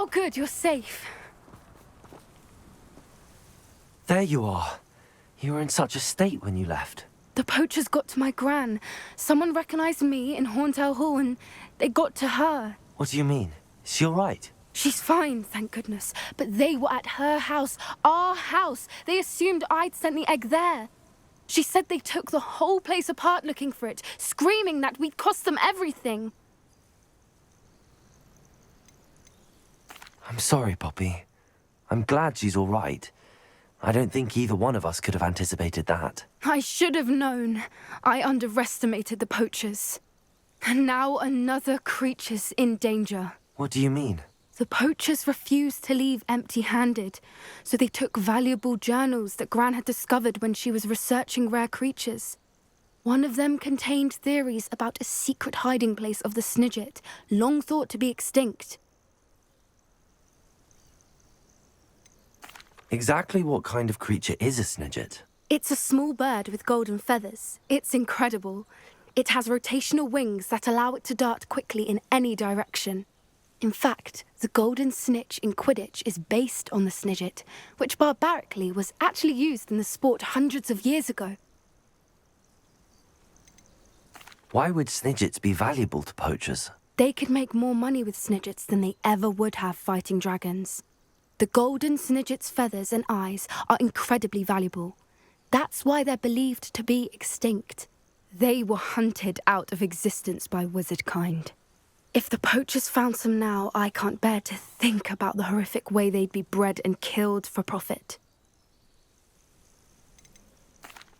Oh good, you're safe. There you are. You were in such a state when you left. The poachers got to my gran. Someone recognized me in Horntail Hall and they got to her. What do you mean? Is she all right? She's fine, thank goodness. But they were at her house, our house. They assumed I'd sent the egg there. She said they took the whole place apart looking for it, screaming that we'd cost them everything. I'm sorry, Poppy. I'm glad she's all right. I don't think either one of us could have anticipated that. I should have known. I underestimated the poachers. And now another creature's in danger. What do you mean? The poachers refused to leave empty-handed, so they took valuable journals that Gran had discovered when she was researching rare creatures. One of them contained theories about a secret hiding place of the Snidget, long thought to be extinct. Exactly what kind of creature is a Snidget? It's a small bird with golden feathers. It's incredible. It has rotational wings that allow it to dart quickly in any direction. In fact, the golden snitch in Quidditch is based on the Snidget, which barbarically was actually used in the sport hundreds of years ago. Why would Snidgets be valuable to poachers? They could make more money with Snidgets than they ever would have fighting dragons. The golden Snidget's feathers and eyes are incredibly valuable. That's why they're believed to be extinct. They were hunted out of existence by wizard kind. If the poachers found some now, I can't bear to think about the horrific way they'd be bred and killed for profit.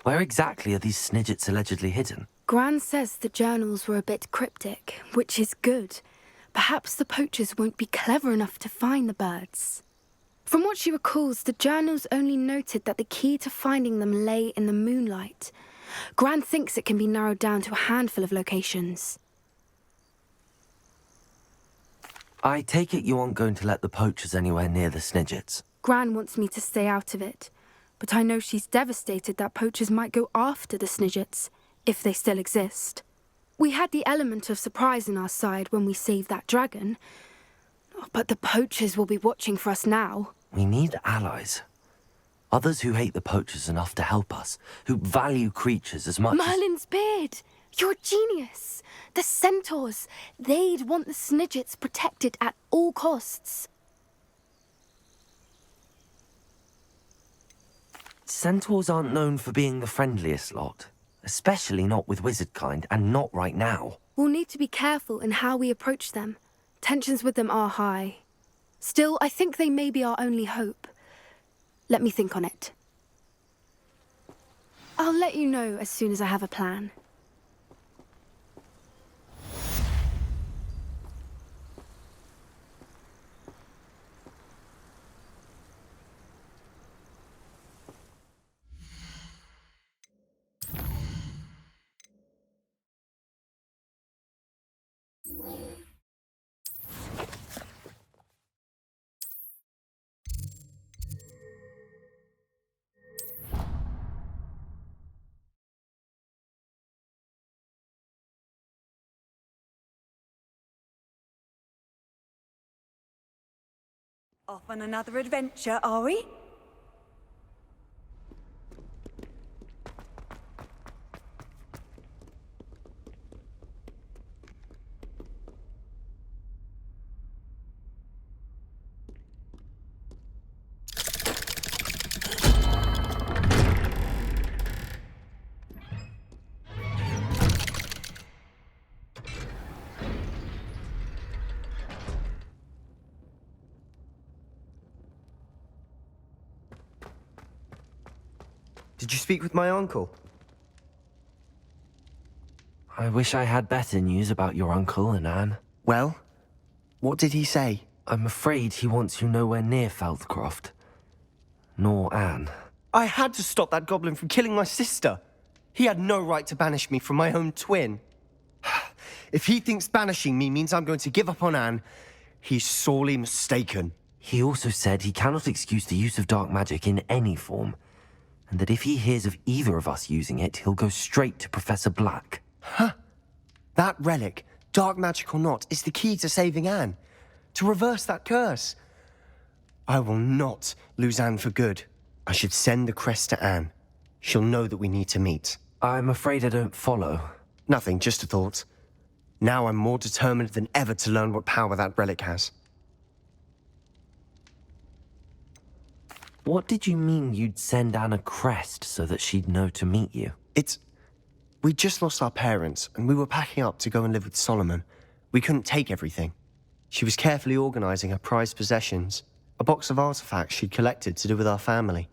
Where exactly are these Snidgets allegedly hidden? Gran says the journals were a bit cryptic, which is good. Perhaps the poachers won't be clever enough to find the birds. From what she recalls, the journals only noted that the key to finding them lay in the moonlight. Gran thinks it can be narrowed down to a handful of locations. I take it you aren't going to let the poachers anywhere near the Snidgets. Gran wants me to stay out of it, but I know she's devastated that poachers might go after the Snidgets, if they still exist. We had the element of surprise on our side when we saved that dragon, but the poachers will be watching for us now. We need allies. Others who hate the poachers enough to help us, who value creatures as much Merlin's beard! You're a genius! The centaurs! They'd want the Snidgets protected at all costs. Centaurs aren't known for being the friendliest lot. Especially not with wizard kind, and not right now. We'll need to be careful in how we approach them. Tensions with them are high. Still, I think they may be our only hope. Let me think on it. I'll let you know as soon as I have a plan. Off on another adventure, are we? Did you speak with my uncle? I wish I had better news about your uncle and Anne. Well, what did he say? I'm afraid he wants you nowhere near Feldcroft. Nor Anne. I had to stop that goblin from killing my sister. He had no right to banish me from my own twin. If he thinks banishing me means I'm going to give up on Anne, he's sorely mistaken. He also said he cannot excuse the use of dark magic in any form, and that if he hears of either of us using it, he'll go straight to Professor Black. Huh? That relic, dark magic or not, is the key to saving Anne. to reverse that curse. I will not lose Anne for good. I should send the crest to Anne. She'll know that we need to meet. I'm afraid I don't follow. Nothing, just a thought. Now I'm more determined than ever to learn what power that relic has. What did you mean you'd send Anne a crest so that she'd know to meet you? We just lost our parents, and we were packing up to go and live with Solomon. We couldn't take everything. She was carefully organizing her prized possessions, a box of artifacts she'd collected to do with our family.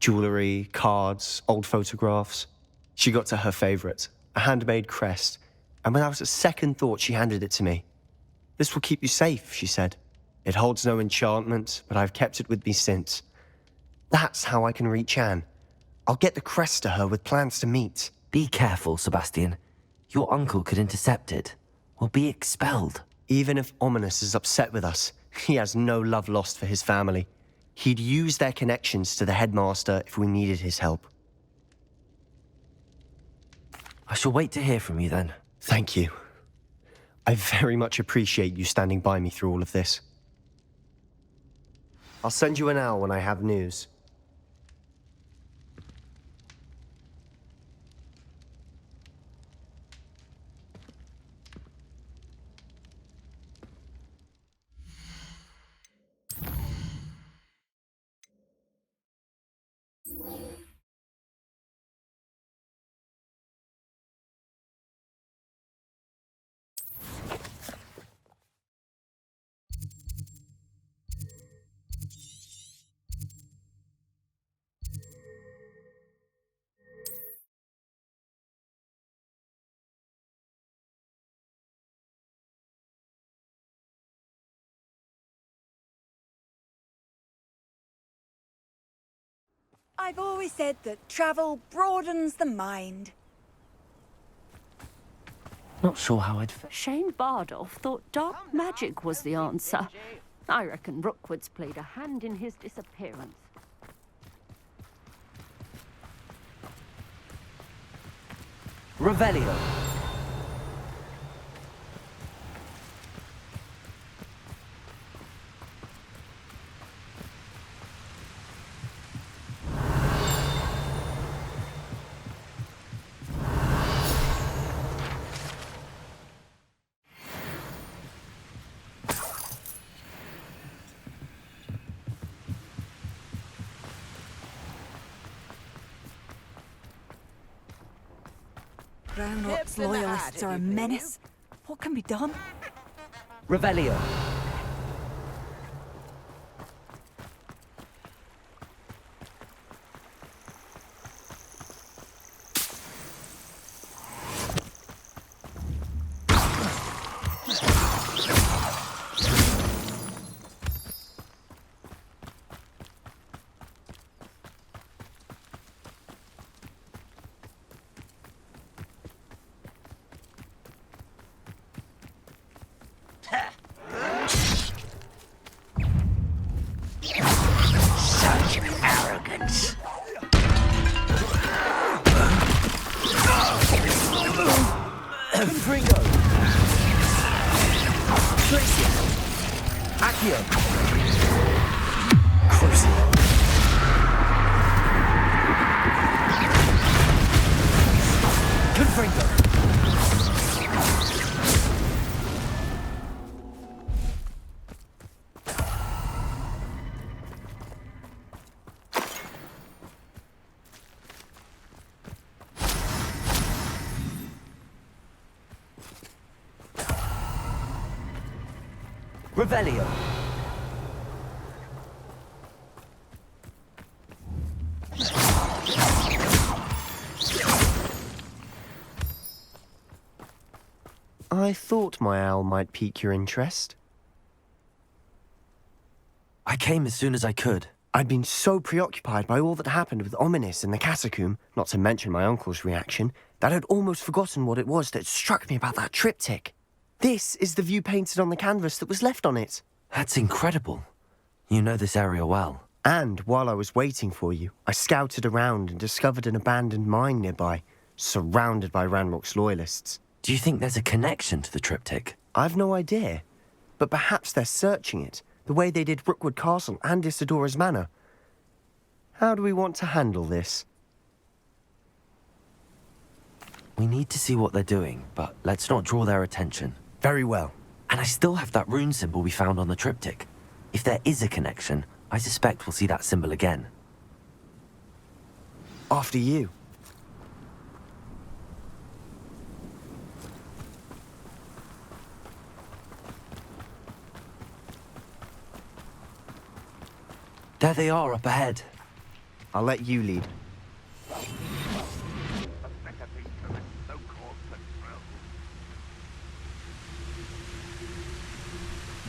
Jewelry, cards, old photographs. She got to her favorite, a handmade crest, and without a second thought, she handed it to me. "This will keep you safe," she said. "It holds no enchantment, but I've kept it with me since. That's how I can reach Anne. I'll get the crest to her with plans to meet." Be careful, Sebastian. Your uncle could intercept it. We'll be expelled. Even if Ominous is upset with us, he has no love lost for his family. He'd use their connections to the headmaster if we needed his help. I shall wait to hear from you then. Thank you. I very much appreciate you standing by me through all of this. I'll send you an owl when I have news. I've always said that travel broadens the mind. Not sure how I'd... Shane Bardolph thought dark magic was the answer. I reckon Rookwood's played a hand in his disappearance. Revelio. Brownlock's loyalists are a menace. What can be done? Revelio. Revelio. I thought my owl might pique your interest. I came as soon as I could. I'd been so preoccupied by all that happened with Ominous in the catacomb, not to mention my uncle's reaction, that I'd almost forgotten what it was that struck me about that triptych. This is the view painted on the canvas that was left on it. That's incredible. You know this area well. And while I was waiting for you, I scouted around and discovered an abandoned mine nearby, surrounded by Ranrock's loyalists. Do you think there's a connection to the triptych? I've no idea, but perhaps they're searching it, the way they did Rookwood Castle and Isidora's Manor. How do we want to handle this? We need to see what they're doing, but let's not draw their attention. Very well. And I still have that rune symbol we found on the triptych. If there is a connection, I suspect we'll see that symbol again. After you. There they are up ahead. I'll let you lead.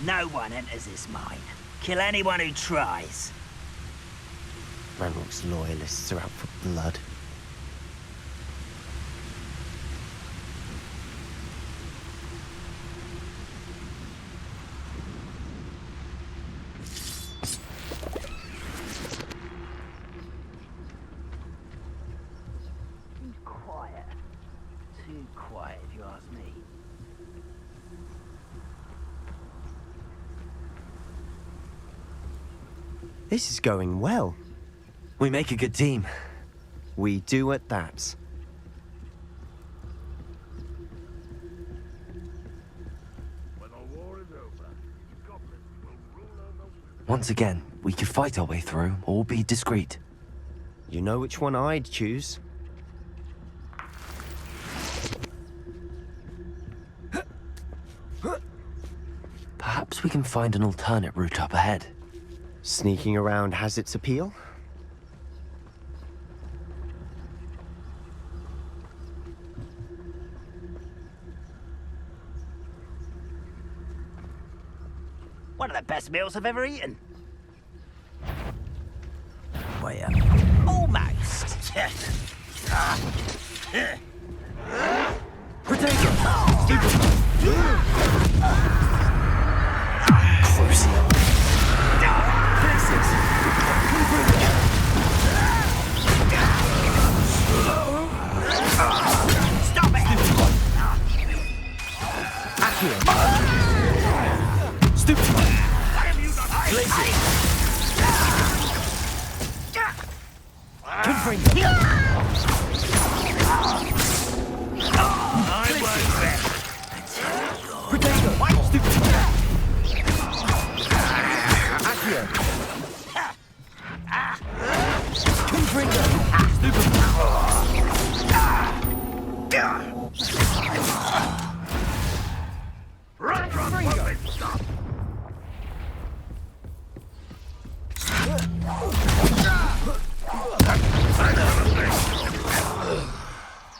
No one enters this mine. Kill anyone who tries. Ranrock's loyalists are out for blood. Quiet. Too quiet, if you ask me. This is going well. We make a good team. We do at that. Once again, we could fight our way through, or be discreet. You know which one I'd choose. Perhaps we can find an alternate route up ahead. Sneaking around has its appeal. One of the best meals I've ever eaten. Well, almost. Stop it! Stupid!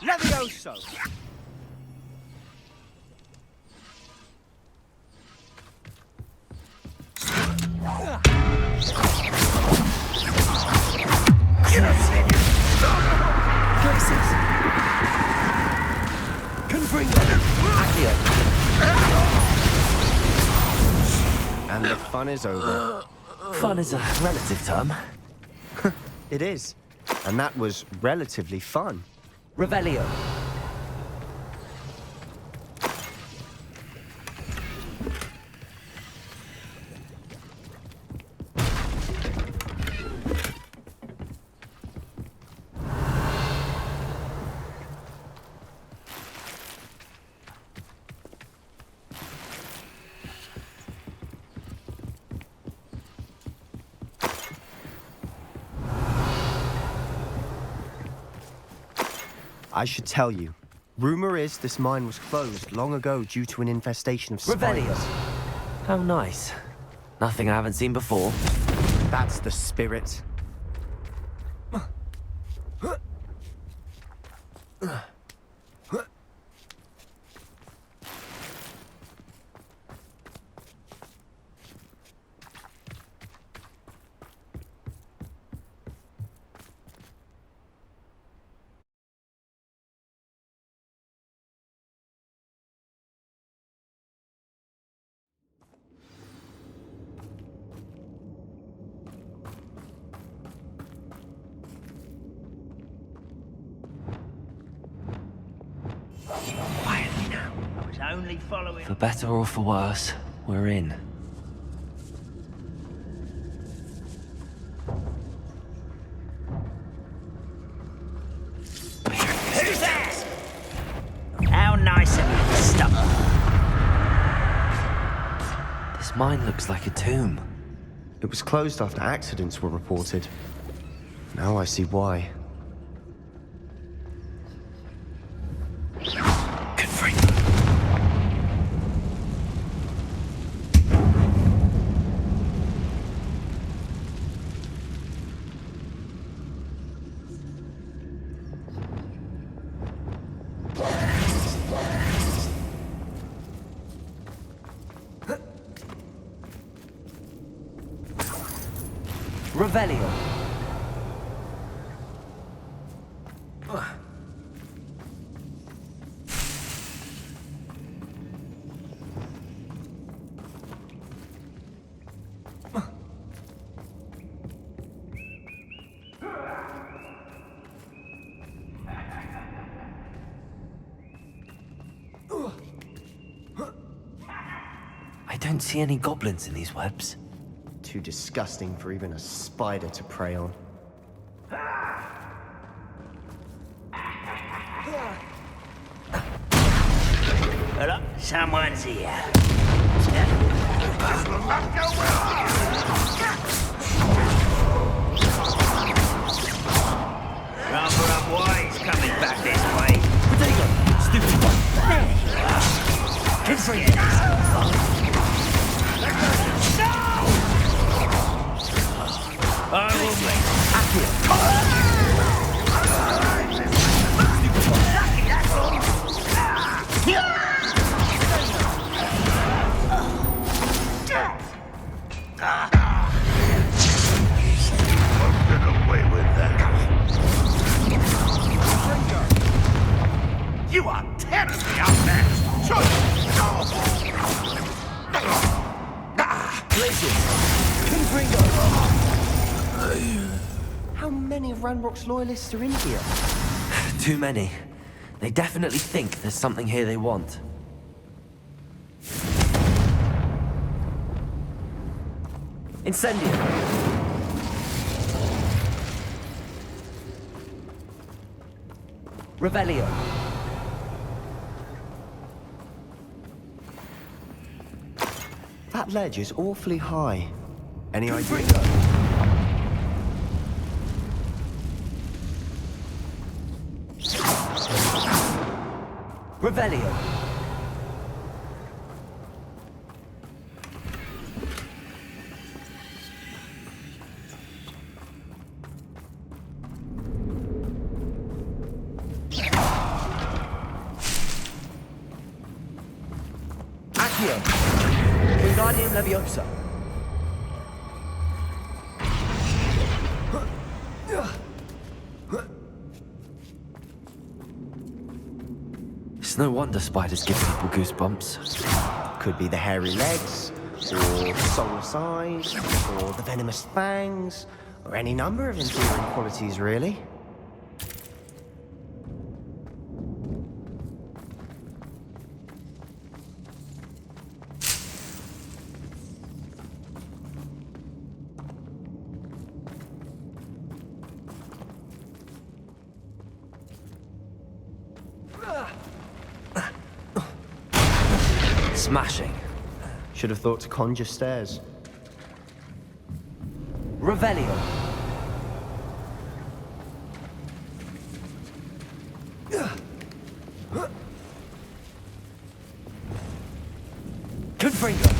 Levioso! And the fun is over. Fun is a relative term. It is. And that was relatively fun. Revelio. I should tell you. Rumor is this mine was closed long ago due to an infestation of Revelio. spiders. How nice. Nothing I haven't seen before. That's the spirit. I was only following. For better or for worse, We're in. Who's that? How nice of you to stop. This mine looks like a tomb. It was closed after accidents were reported. Now I see why. Good freak. Revelio. I don't see any goblins in these webs. Too disgusting for even a spider to prey on. Hello? Someone's here. Rather unwise coming back this way. Potato! Stupid one! There you are. Good for you. I will wait. Get away with that. You are terribly outmatched. How many of Ranrock's loyalists are in here? Too many. They definitely think there's something here they want. Incendio! Revelio! That ledge is awfully high. Any idea? Revelio! Accio! Wingardium Leviosa! It's no wonder spiders give people goosebumps. Could be the hairy legs, or soul size, or the venomous fangs, or any number of endearing qualities, really. Smashing. Should have thought to conjure stairs. Revelio. Confringo.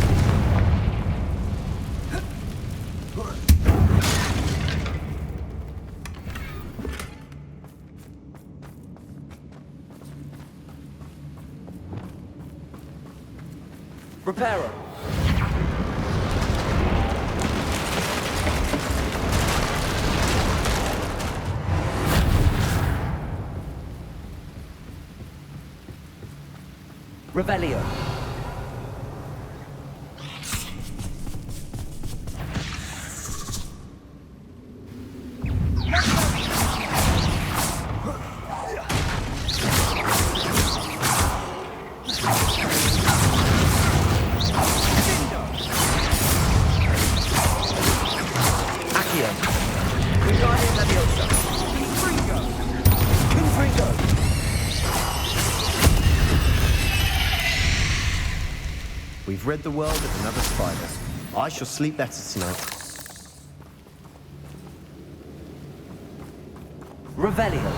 Reparo. Revelio. I've rid the world of another spider. I shall sleep better tonight. Revelio.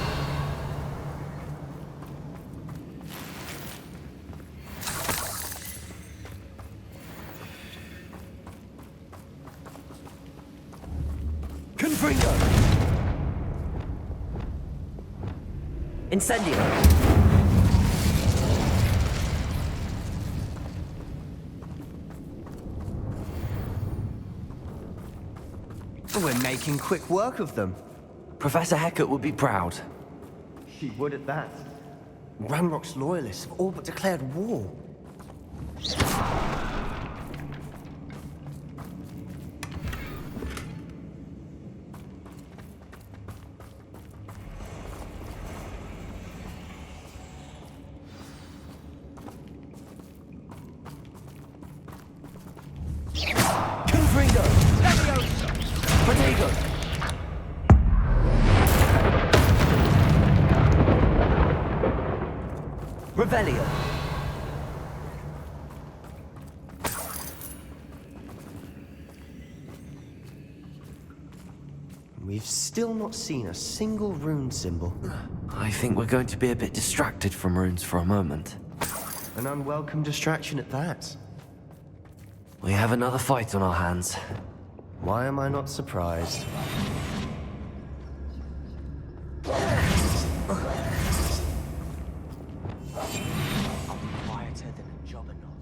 Confringo. Incendio. We're making quick work of them. Professor Hecat would be proud. She would at that. Ranrock's loyalists have all but declared war. Confringo. Protego. Revelio. We've still not seen a single rune symbol. I think we're going to be a bit distracted from runes for a moment. An unwelcome distraction at that. We have another fight on our hands. Why am I not surprised? Quieter than a jobberknoll.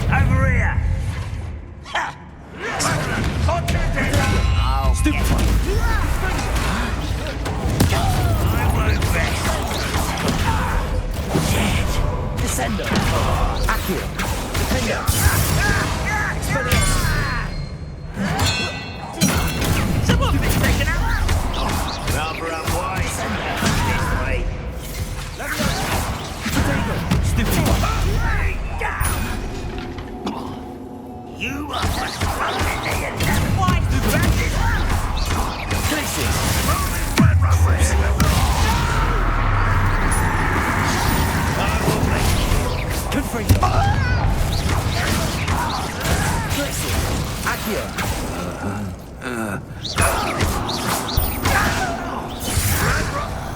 Over here! Ha! I'll Stupid get one. I won't rest. Descendo. Accio. Defendo. Someone's been taken out! Rather unwise. This way. Stupid one. You are what's wrong with me and that's why you practice. Glacius. Confringo. Glacius. Accio.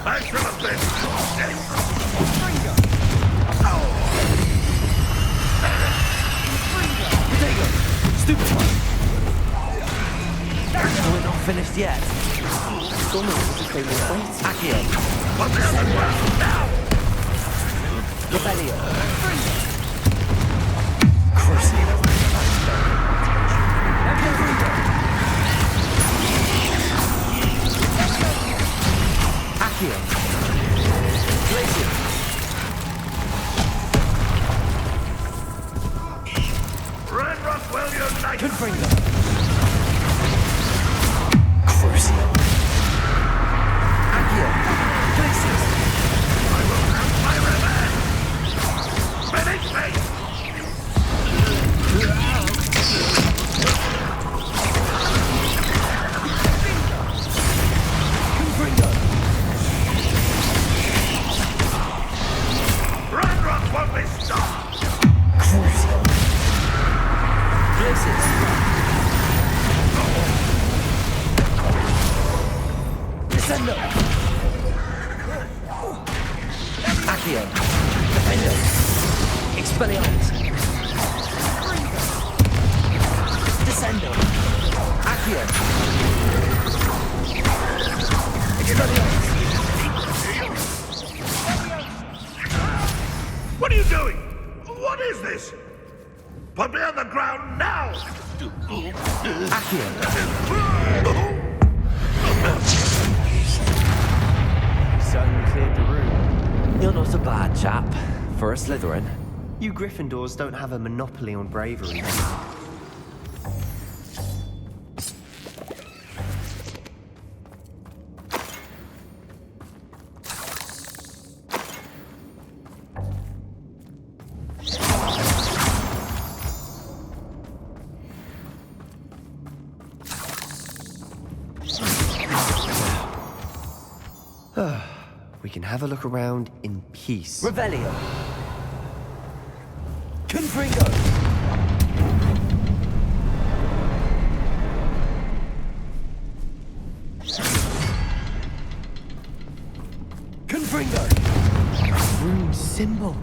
I should have been Protego. Stupid one. We're not finished yet. It's almost as if they were waiting. Accio. on the other ground now! Revelio. Crucio. Accio. Glacius. Red Rock will unite! Confringo. Crucio. Accio. Glacius. I will have my revenge! Finish me! Confringo. Red Rock won't be stopped! Crucio. Glacius. Descendo. Accio. Defendo. Expelliarmus. Descendo. Accio. Expelliarmus. What are you doing? What is this? Put me on the ground now! Accio. Certainly cleared the room. You're not a bad chap for a Slytherin. You Gryffindors don't have a monopoly on bravery. we can have a look around in peace. Revelio. Confringo. Confringo. Rune symbol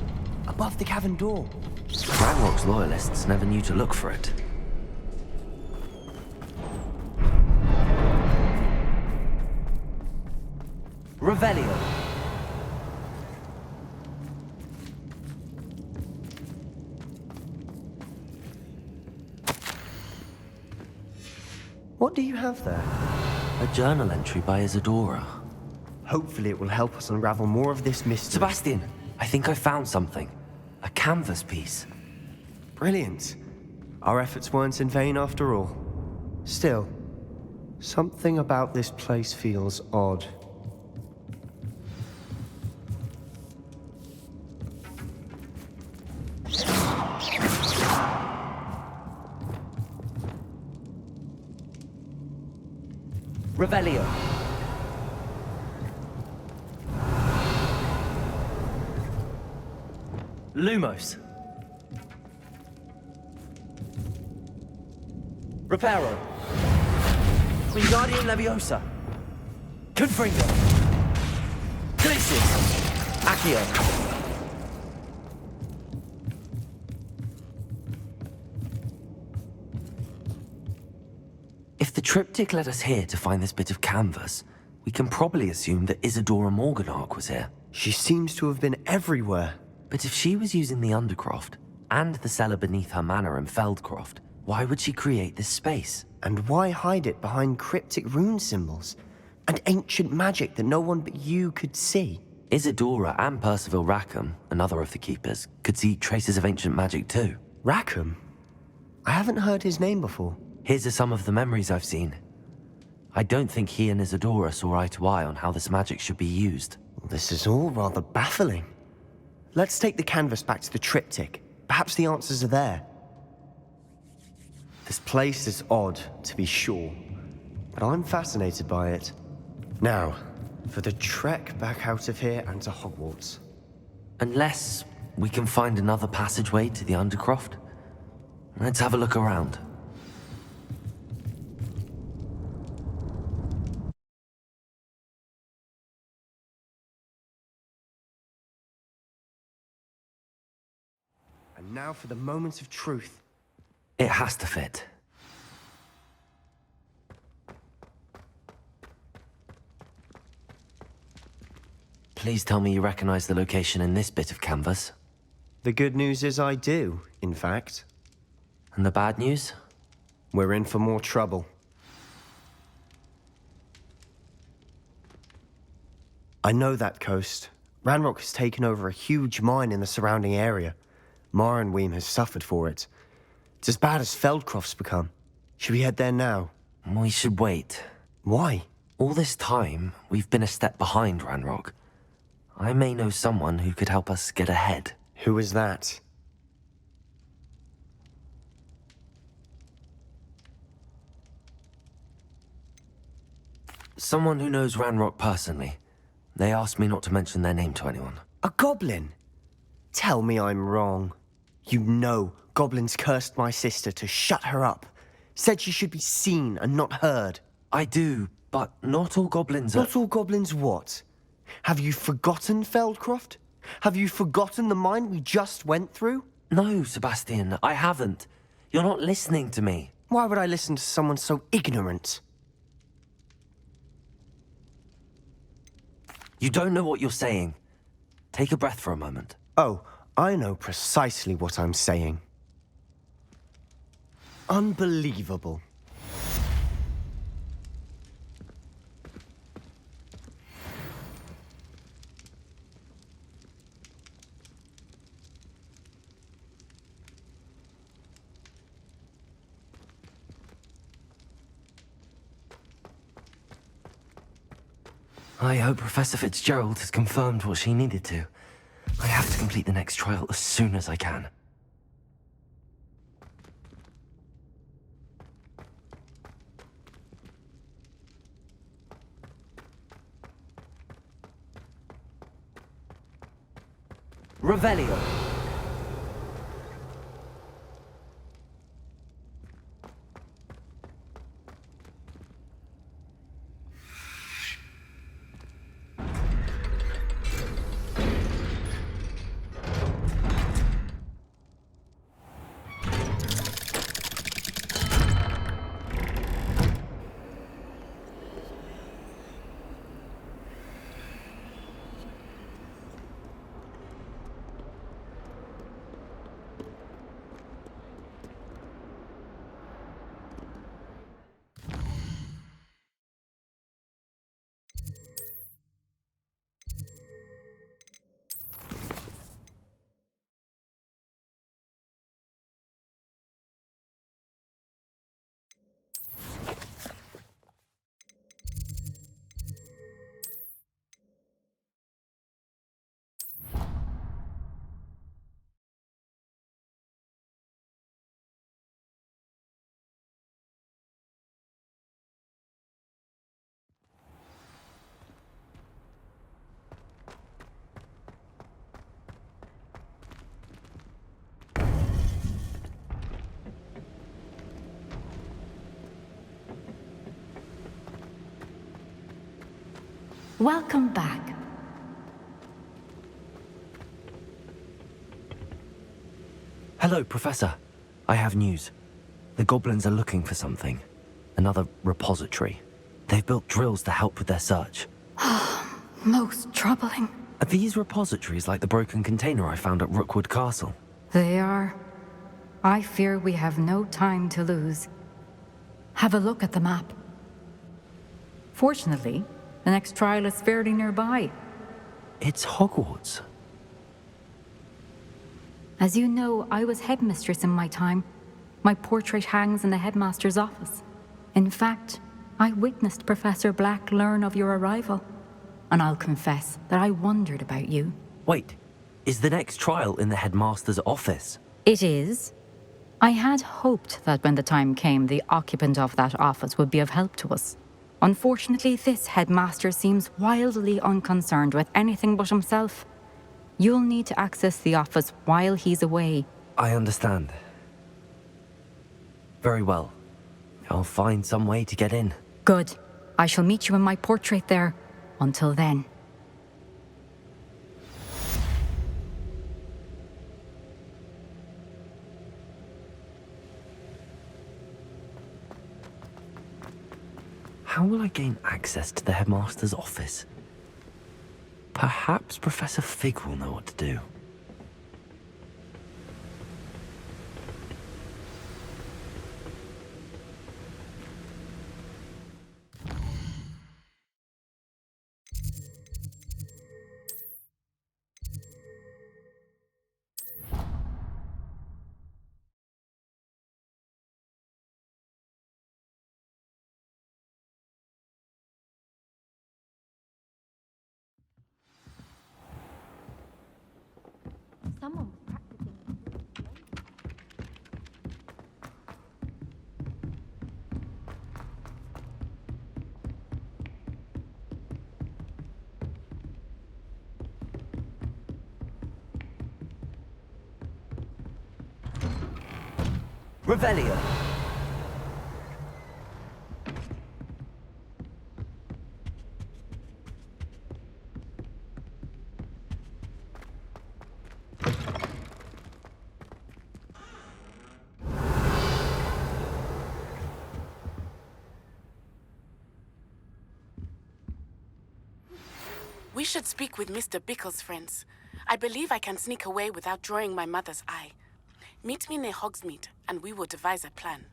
above the cavern door. Ranrock's loyalists never knew to look for it. Revelio. What do you have there? A journal entry by Isadora. Hopefully it will help us unravel more of this mystery. Sebastian, I think I found something. A canvas piece. Brilliant. Our efforts weren't in vain after all. Still, something about this place feels odd. Revelio. Lumos. Reparo. Wingardium Leviosa. Confringo. Glacius. Accio. If the triptych led us here to find this bit of canvas, we can probably assume that Isadora Morganach was here. She seems to have been everywhere. But if she was using the Undercroft, and the cellar beneath her manor in Feldcroft, why would she create this space? And why hide it behind cryptic rune symbols? And ancient magic that no one but you could see? Isadora and Percival Rackham, another of the Keepers, could see traces of ancient magic too. Rackham? I haven't heard his name before. Here's some of the memories I've seen. I don't think he and Isadora saw eye to eye on how this magic should be used. This is all rather baffling. Let's take the canvas back to the triptych. Perhaps the answers are there. This place is odd, to be sure, but I'm fascinated by it. Now, for the trek back out of here and to Hogwarts. Unless we can find another passageway to the Undercroft. Let's have a look around. And now for the moment of truth. It has to fit. Please tell me you recognize the location in this bit of canvas. The good news is I do, in fact. And the bad news? We're in for more trouble. I know that coast. Ranrock has taken over a huge mine in the surrounding area. Marrenweem has suffered for it. It's as bad as Feldcroft's become. Should we head there now? We should wait. Why? All this time, we've been a step behind Ranrock. I may know someone who could help us get ahead. Who is that? Someone who knows Ranrock personally. They asked me not to mention their name to anyone. A goblin? Tell me I'm wrong. You know goblins cursed my sister to shut her up. Said she should be seen and not heard. I do, but not all goblins are... Not all goblins what? Have you forgotten Feldcroft? Have you forgotten the mine we just went through? No, Sebastian, I haven't. You're not listening to me. Why would I listen to someone so ignorant? You don't know what you're saying. Take a breath for a moment. Oh, I know precisely what I'm saying. Unbelievable. I hope Professor Fitzgerald has confirmed what she needed to. I have to complete the next trial as soon as I can. Revelio. Welcome back. Hello, Professor. I have news. The goblins are looking for something. Another repository. They've built drills to help with their search. Most troubling. Are these repositories like the broken container I found at Rookwood Castle? They are. I fear we have no time to lose. Have a look at the map. Fortunately, the next trial is fairly nearby. It's Hogwarts. As you know, I was headmistress in my time. My portrait hangs in the headmaster's office. In fact, I witnessed Professor Black learn of your arrival. And I'll confess that I wondered about you. Wait, is the next trial in the headmaster's office? It is. I had hoped that when the time came, the occupant of that office would be of help to us. Unfortunately, this headmaster seems wildly unconcerned with anything but himself. You'll need to access the office while he's away. I understand. Very well. I'll find some way to get in. Good. I shall meet you in my portrait there. Until then. How will I gain access to the headmaster's office? Perhaps Professor Fig will know what to do. Someone was practicing. Revelio. We should speak with Mr. Bickle's friends. I believe I can sneak away without drawing my mother's eye. Meet me near Hogsmeade, and we will devise a plan.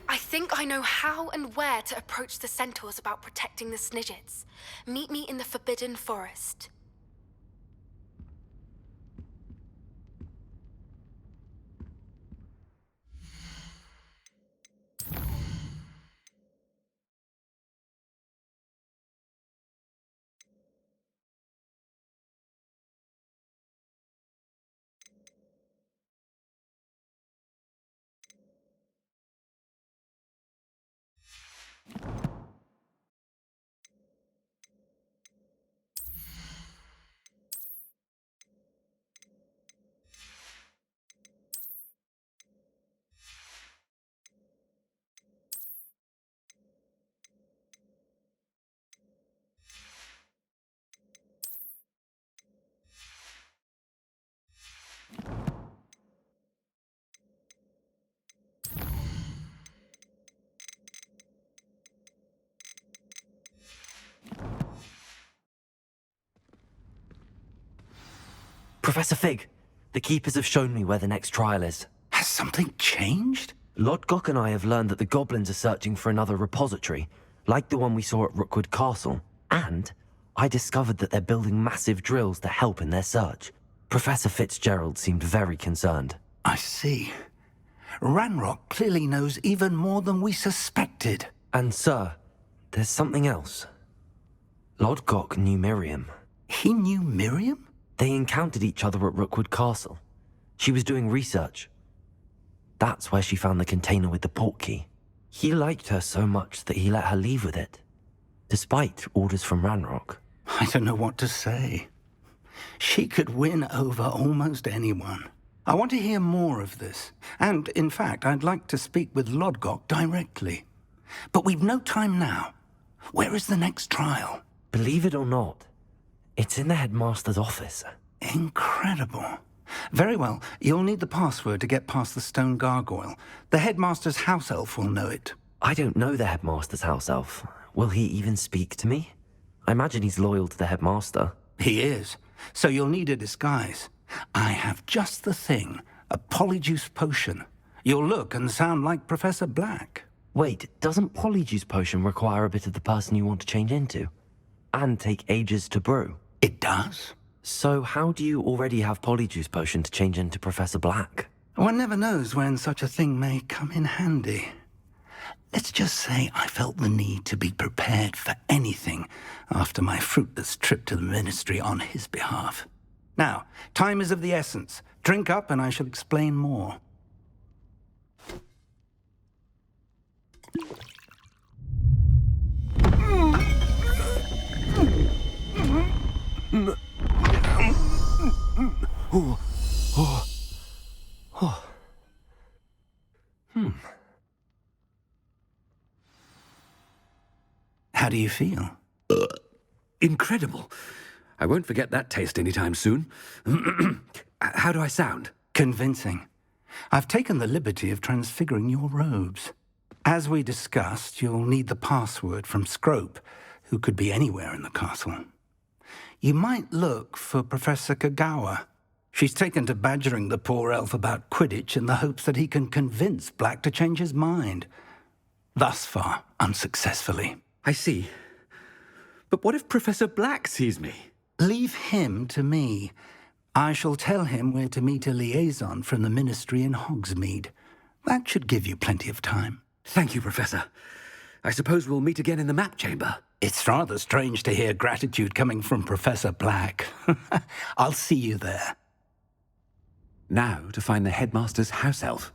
I think I know how and where to approach the centaurs about protecting the Snidgets. Meet me in the Forbidden Forest. Professor Fig, the Keepers have shown me where the next trial is. Has something changed? Lodgok and I have learned that the goblins are searching for another repository, like the one we saw at Rookwood Castle. And I discovered that they're building massive drills to help in their search. Professor Fitzgerald seemed very concerned. I see. Ranrock clearly knows even more than we suspected. And sir, there's something else. Lodgok knew Miriam. He knew Miriam? They encountered each other at Rookwood Castle. She was doing research. That's where she found the container with the portkey. He liked her so much that he let her leave with it, despite orders from Ranrock. I don't know what to say. She could win over almost anyone. I want to hear more of this. And, in fact, I'd like to speak with Lodgok directly. But we've no time now. Where is the next trial? Believe it or not, it's in the headmaster's office. Incredible. Very well. You'll need the password to get past the stone gargoyle. The headmaster's house elf will know it. I don't know the headmaster's house elf. Will he even speak to me? I imagine he's loyal to the headmaster. He is. So you'll need a disguise. I have just the thing. A polyjuice potion. You'll look and sound like Professor Black. Wait, doesn't polyjuice potion require a bit of the person you want to change into? And take ages to brew? It does. So how do you already have polyjuice potion to change into Professor Black? One never knows when such a thing may come in handy. Let's just say I felt the need to be prepared for anything after my fruitless trip to the Ministry on his behalf. Now, time is of the essence. Drink up and I shall explain more. How do you feel? Incredible. I won't forget that taste anytime soon. How do I sound? Convincing. I've taken the liberty of transfiguring your robes. As we discussed, you'll need the password from Scrope, who could be anywhere in the castle. You might look for Professor Kagawa. She's taken to badgering the poor elf about Quidditch in the hopes that he can convince Black to change his mind. Thus far, unsuccessfully. I see. But what if Professor Black sees me? Leave him to me. I shall tell him where to meet a liaison from the Ministry in Hogsmeade. That should give you plenty of time. Thank you, Professor. I suppose we'll meet again in the map chamber. It's rather strange to hear gratitude coming from Professor Black. I'll see you there. Now to find the headmaster's house elf.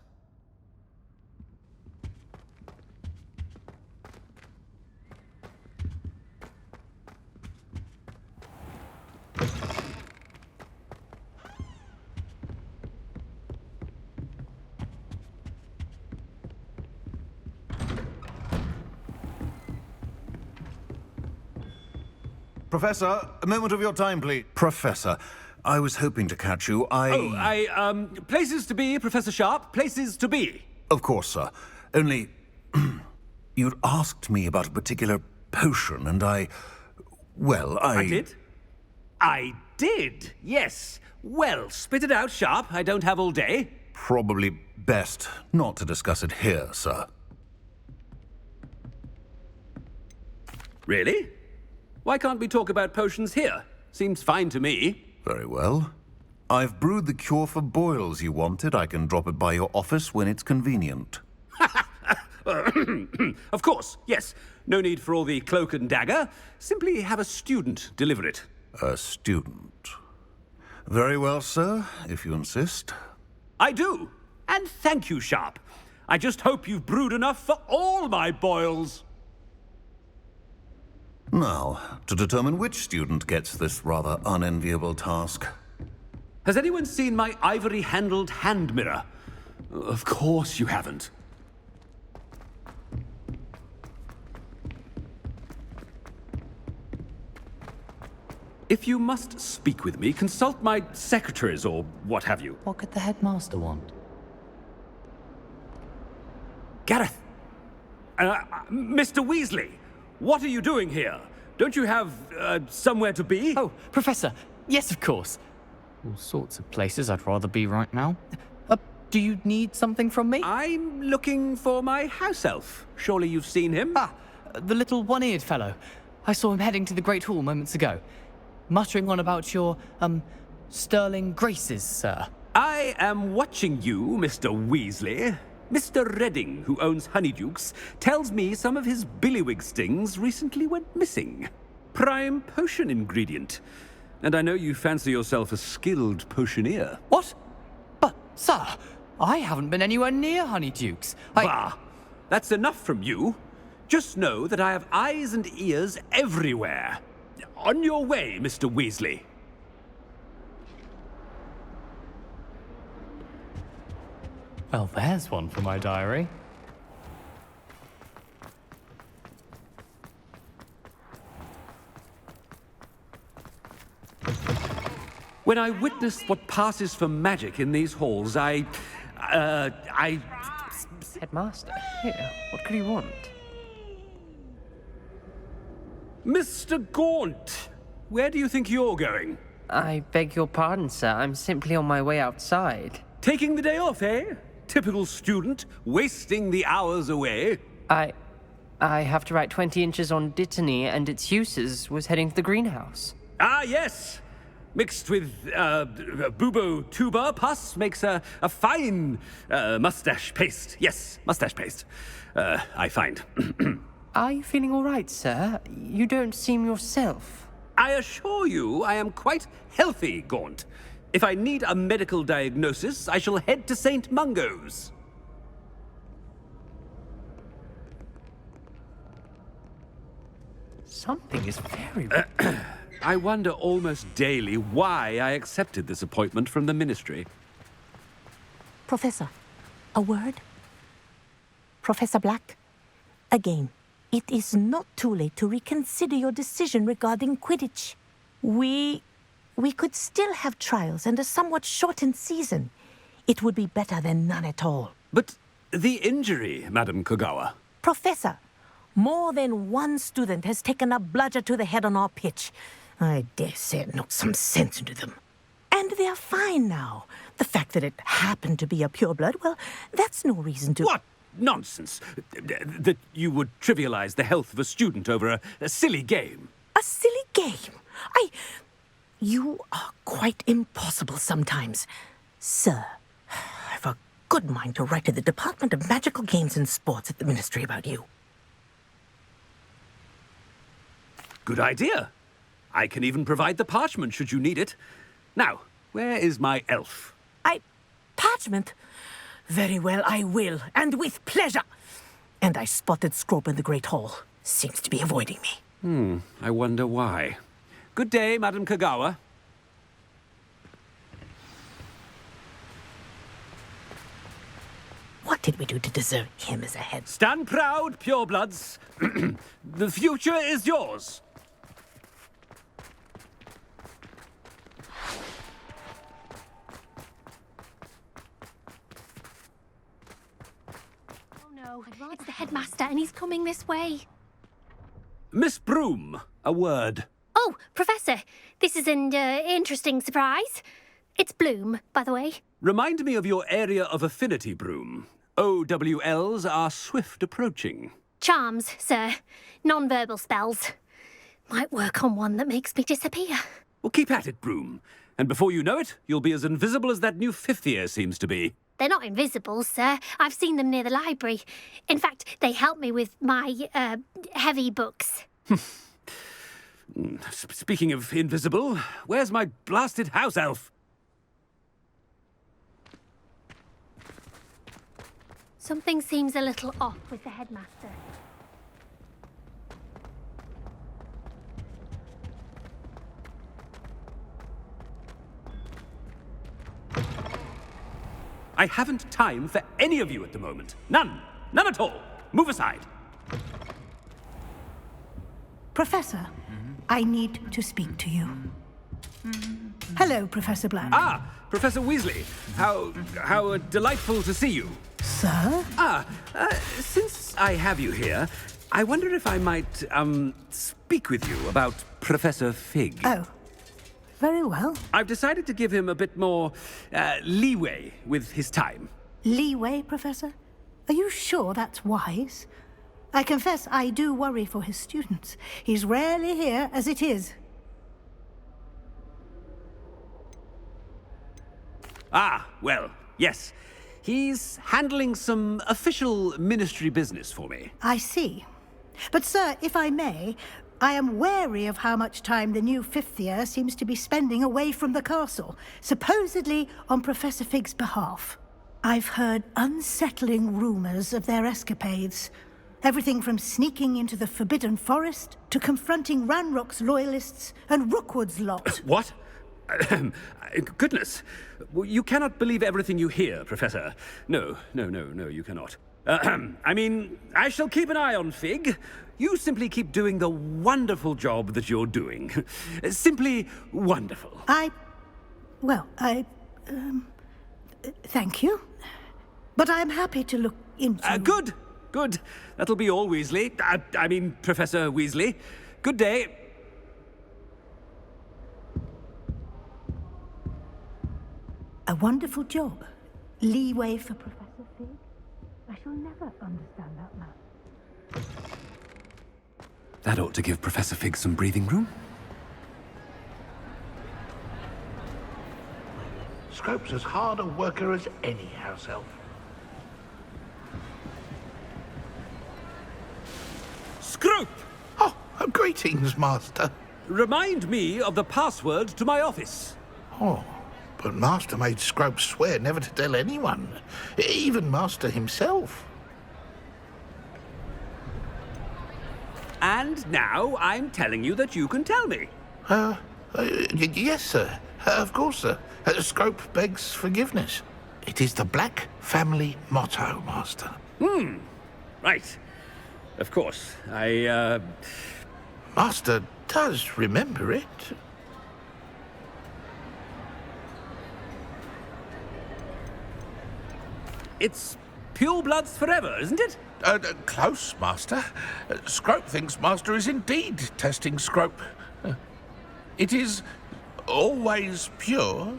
Professor, a moment of your time, please. Professor, I was hoping to catch you. Places to be, Professor Sharp. Places to be. Of course, sir. Only, you'd asked me about a particular potion, and I did? I did, yes. Well, spit it out, Sharp. I don't have all day. Probably best not to discuss it here, sir. Really? Why can't we talk about potions here? Seems fine to me. Very well. I've brewed the cure for boils you wanted. I can drop it by your office when it's convenient. Of course, yes. No need for all the cloak and dagger. Simply have a student deliver it. A student. Very well, sir, if you insist. I do. And thank you, Sharp. I just hope you've brewed enough for all my boils. Now, to determine which student gets this rather unenviable task. Has anyone seen my ivory-handled hand mirror? Of course you haven't. If you must speak with me, consult my secretaries or what have you. What could the headmaster want? Gareth! Mr. Weasley! What are you doing here? Don't you have, somewhere to be? Oh, Professor. Yes, of course. All sorts of places I'd rather be right now. Do you need something from me? I'm looking for my house elf. Surely you've seen him? Ah, the little one-eared fellow. I saw him heading to the Great Hall moments ago, muttering on about your, sterling graces, sir. I am watching you, Mr. Weasley. Mr. Redding, who owns Honeydukes, tells me some of his billywig stings recently went missing. Prime potion ingredient. And I know you fancy yourself a skilled potioneer. What? But, sir, I haven't been anywhere near Honeydukes. Bah! That's enough from you. Just know that I have eyes and ears everywhere. On your way, Mr. Weasley. Well, there's one for my diary. When I witnessed what passes for magic in these halls, I... Headmaster, here, what could he want? Mr. Gaunt, where do you think you're going? I beg your pardon, sir. I'm simply on my way outside. Taking the day off, eh? Typical student, wasting the hours away. I have to write 20 inches on Dittany and its uses was heading to the greenhouse. Ah, yes! Mixed with, bubo tuba pus makes a fine, mustache paste. Yes, mustache paste. I find. Are you feeling all right, sir? You don't seem yourself. I assure you I am quite healthy, Gaunt. If I need a medical diagnosis, I shall head to St. Mungo's. Something is very... I wonder almost daily why I accepted this appointment from the Ministry. Professor, a word? Professor Black, again, it is not too late to reconsider your decision regarding Quidditch. We could still have trials and a somewhat shortened season. It would be better than none at all. But the injury, Madam Kogawa. Professor, more than one student has taken a bludger to the head on our pitch. I dare say it knocked some sense into them. And they're fine now. The fact that it happened to be a pureblood, well, that's no reason to... What nonsense! That you would trivialize the health of a student over a silly game. A silly game? You are quite impossible sometimes. Sir, I've a good mind to write to the Department of Magical Games and Sports at the Ministry about you. Good idea. I can even provide the parchment should you need it. Now, where is my elf? Parchment? Very well, I will, and with pleasure. And I spotted Scrope in the Great Hall. Seems to be avoiding me. I wonder why. Good day, Madam Kogawa. What did we do to deserve him as a head? Stand proud, purebloods. The future is yours. It's the headmaster, and he's coming this way. Miss Broom, a word. Oh, Professor, this is an interesting surprise. It's Bloom, by the way. Remind me of your area of affinity, Broom. OWLs are swift approaching. Charms, sir. Non-verbal spells. Might work on one that makes me disappear. Well, keep at it, Broom. And before you know it, you'll be as invisible as that new fifth year seems to be. They're not invisible, sir. I've seen them near the library. In fact, they help me with my, heavy books. Speaking of invisible, where's my blasted house elf? Something seems a little off with the headmaster. I haven't time for any of you at the moment. None. None at all. Move aside. Professor, I need to speak to you. Hello, Professor Black. Ah, Professor Weasley. How delightful to see you. Sir? Since I have you here, I wonder if I might, speak with you about Professor Fig. Oh, Very well. I've decided to give him a bit more leeway with his time. Leeway, Professor? Are you sure that's wise? I confess I do worry for his students. He's rarely here as it is. Ah, well, yes. He's handling some official ministry business for me. I see. But, sir, if I may, I am wary of how much time the new fifth year seems to be spending away from the castle, supposedly on Professor Fig's behalf. I've heard unsettling rumors of their escapades. Everything from sneaking into the Forbidden Forest to confronting Ranrock's loyalists and Rookwood's lot. What? Goodness. You cannot believe everything you hear, Professor. No, you cannot. I mean, I shall keep an eye on Fig. You simply keep doing the wonderful job that you're doing. Simply wonderful. Thank you. But I'm happy to look into... Good. That'll be all, Weasley. I mean, Professor Weasley. Good day. A wonderful job. Leeway for Professor Fig. I shall never understand that man. That ought to give Professor Fig some breathing room. Scrope's as hard a worker as any house elf. Scrope! Oh, greetings, Master. Remind me of the password to my office. Oh, but Master made Scrope swear never to tell anyone, even Master himself. And now I'm telling you that you can tell me. Yes, sir. Of course, sir. Scrope begs forgiveness. It is the Black family motto, Master. Right. Of course. Master does remember it. It's pure bloods forever, isn't it? Close, Master. Scrope thinks Master is indeed testing Scrope. It is always pure.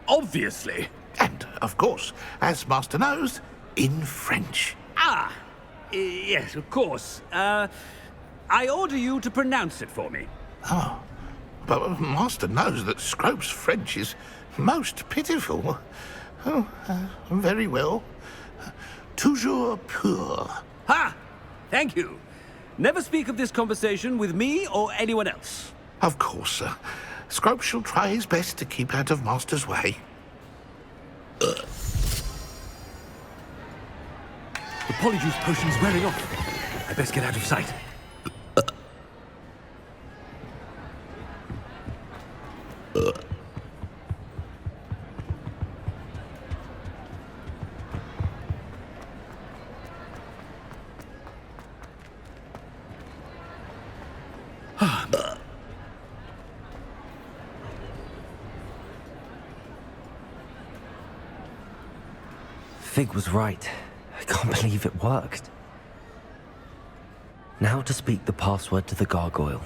Obviously. And, of course, as Master knows, in French. Ah! Yes, of course. I order you to pronounce it for me. Oh, but Master knows that Scrope's French is most pitiful. Oh, very well. Toujours pur. Ha! Thank you. Never speak of this conversation with me or anyone else. Of course, sir. Scrope shall try his best to keep out of Master's way. The polyjuice potion's wearing off. I best get out of sight. Fig was right. I can't believe it worked. Now to speak the password to the gargoyle.